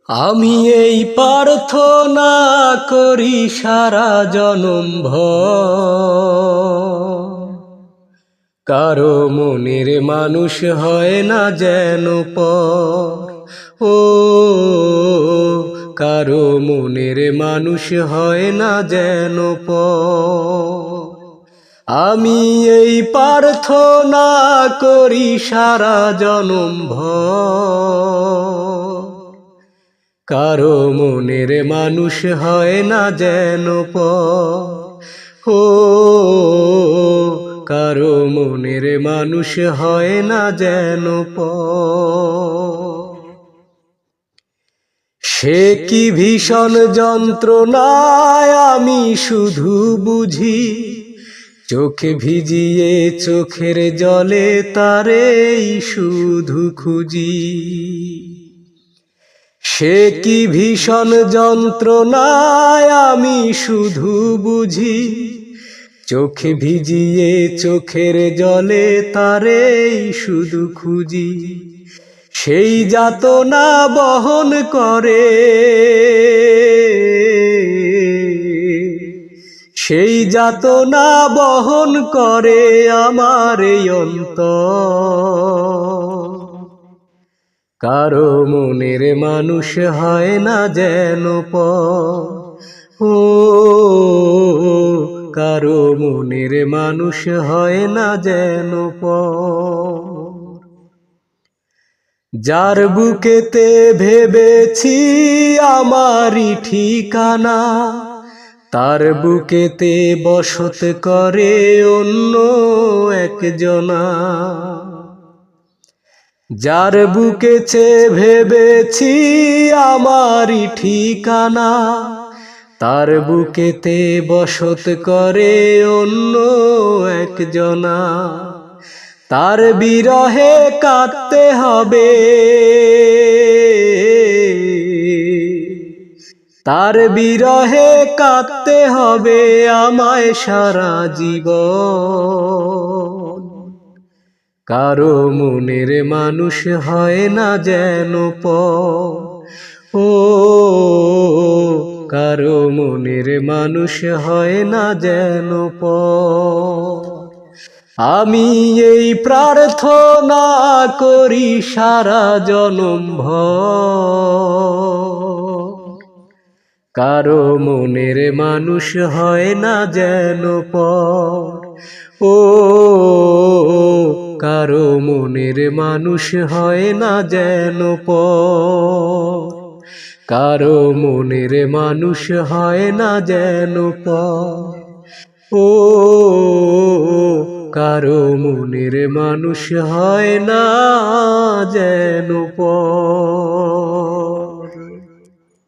আমি এই প্রার্থনা করি সারা জনম কারো মনের মানুষ হয় না যেন পর। ও কারো মনের মানুষ হয় না যেন পর। আমি এই প্রার্থনা করি সারা জনম কারো মনের মানুষ হয় না যেন পর। ও কারো মনের মানুষ হয় না যেন পর। সে কি ভীষণ যন্ত্রণায় আমি শুধু বুঝি, চোখে ভিজিয়ে চোখের জলে তারেই শুধু খুঁজি। সে কি ভীষণ যন্ত্রণায় আমি শুধু বুঝি, চোখে ভিজিয়ে চোখের জলে তারেই শুধু খুঁজি। সেই যাতনা বহন করে, সেই যাতনা বহন করে আমার এই অন্তর। কারো মনের মানুষ হয় না যেন পর। ও কারো মনের মানুষ হয় না যেন পর। যার বুকেতে ভেবেছি আমারই ঠিকানা, তার বুকেতে বসত করে অন্য একজনা। যার বুকেতে ভেবেছি আমারই ঠিকানা, তার বুকেতে বসত করে অন্য একজনা। তার বিরহে কাঁদতে হবে, তার বিরহে কাঁদতে হবে আমায় সারা জীবন। কারো মনের মানুষ হয় না যেন পর। ও কারো মনের মানুষ হয় না যেন পর। আমি এই প্রার্থনা করি সারা জনম কারো মনের মানুষ হয় না যেন পর। ও কারো মনের মানুষ হয় না যেন পর। কারো মনের মানুষ হয় না যেন পর। ও কারো মনের মানুষ হয় না যেন পর।